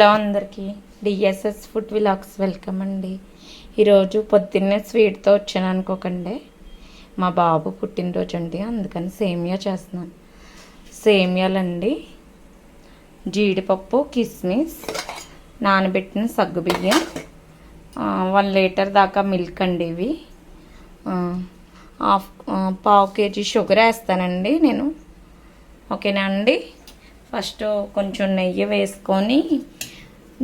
Hello అందరికీ DSS food vlogs welcome అండి. ఈరోజు పొద్దున్నే స్వీట్తో వచ్చాను అనుకోకండి. మా బాబు పుట్టినరోజు అండి, అందుకని సేమియా చేస్తున్నాను. సేమియాలండి, జీడిపప్పు, కిస్మిస్, నానబెట్టిన సగ్గుబియ్యం, 1 లీటర్ దాకా మిల్క్ అండి. ఇవి పావు కేజీ షుగర్ వేస్తానండి నేను. ఓకేనా అండి. ఫస్ట్ కొంచెం నెయ్యి వేసుకొని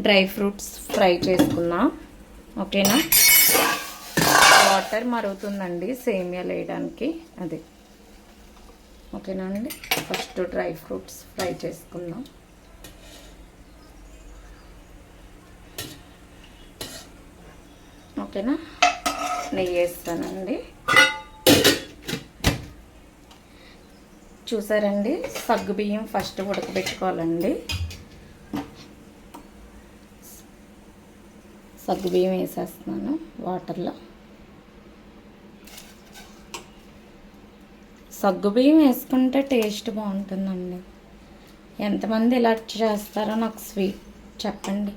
డ్రై ఫ్రూట్స్ ఫ్రై చేసుకుందాం. ఓకేనా. వాటర్ మరుగుతుందండి సేమియాలు వేయడానికి, అది ఓకేనా అండి. ఫస్ట్ డ్రై ఫ్రూట్స్ ఫ్రై చేసుకుందాం. ఓకేనా. నెయ్యి వేస్తానండి. చూసారండి, సగ్గుబియ్యం ఫస్ట్ ఉడకబెట్టుకోవాలండి. సగ్గుబియ్యం వేసేస్తున్నాను వాటర్లో. సగ్గుబియ్యం వేసుకుంటే టేస్ట్ బాగుంటుందండి. ఎంతమంది ఇలా చేస్తారో నాకు స్వీట్ చెప్పండి.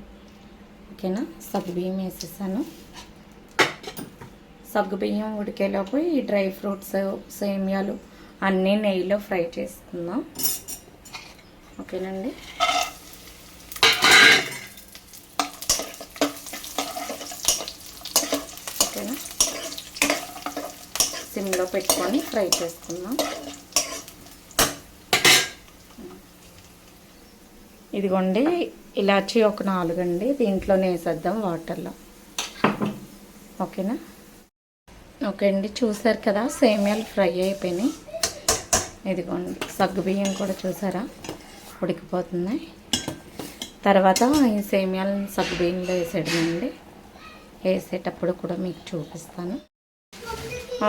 ఓకేనా. సగ్గుబియ్యం వేసేసాను. సగ్గుబియ్యం ఉడికేలోపు ఈ డ్రై ఫ్రూట్స్, సేమియాలు అన్నీ నెయ్యిలో ఫ్రై చేసుకుందాం. ఓకేనండి. ఓకేనా. సిమ్లో పెట్టుకొని ఫ్రై చేసుకుందాం. ఇదిగోండి ఇలాచి ఒక 4 అండి, దీంట్లోనే వేసేద్దాం వాటర్లో. ఓకేనా. ఓకే అండి, చూసారు కదా సేమియాలు ఫ్రై అయిపోయినాయి. ఇదిగోండి సగ్గుబియ్యం కూడా చూసారా ఉడికిపోతున్నాయి. తర్వాత ఈ సేమియాలను సగ్గుబియ్యంలో వేసేయడమండి. వేసేటప్పుడు కూడా మీకు చూపిస్తాను.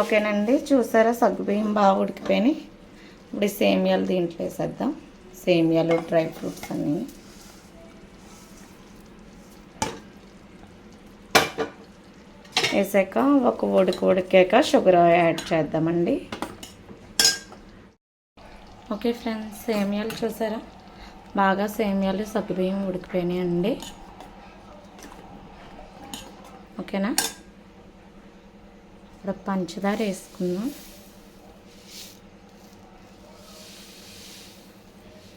ఓకేనండి, చూసారా సగ్గుబియ్యం బాగా ఉడికిపోయినాయి. ఇప్పుడు ఈ సేమియాలు దీంట్లో వేసేద్దాం. సేమియాలు, డ్రై ఫ్రూట్స్ అన్నీ వేసాక ఒక ఉడికాక షుగర్ యాడ్ చేద్దామండి. ఓకే ఫ్రెండ్స్, సేమియాలు చూసారా బాగా సేమియాలు సగ్గుబియ్యం ఉడికిపోయినాయండి. ఓకేనా. ఇప్పుడు పంచదార వేసుకుందాం.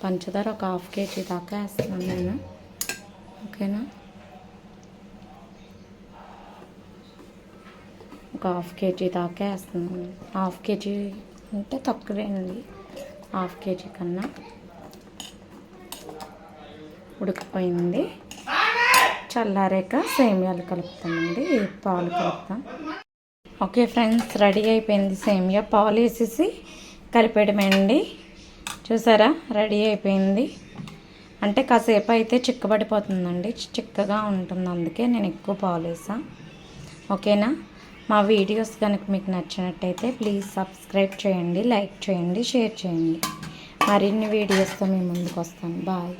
పంచదార ఒక 1/2 కేజీ దాకా వేస్తున్నాను నేను. ఓకేనా. ఒక 1/2 కేజీ దాకా వేస్తున్నాను. 1/2 కేజీ అంటే తక్కువేనండి, 1/2 కేజీ కన్నా. ఉడికిపోయింది. చల్లారాక సేమియాలు కలుపుతామండి, పాలు కలుపుతాం. ఓకే ఫ్రెండ్స్, రెడీ అయిపోయింది సేమియా. పాలు వేసేసి కలిపేయడమేండి. చూసారా రెడీ అయిపోయింది. అంటే కాసేపు అయితే చిక్కబడిపోతుందండి, చిక్కగా ఉంటుంది, అందుకే నేను ఎక్కువ పాలు వేసాను. ఓకేనా. మా వీడియోస్ కనుక మీకు నచ్చినట్టయితే ప్లీజ్ సబ్స్క్రైబ్ చేయండి, లైక్ చేయండి, షేర్ చేయండి. మరిన్ని వీడియోస్తో మీ ముందుకు వస్తాను. బాయ్.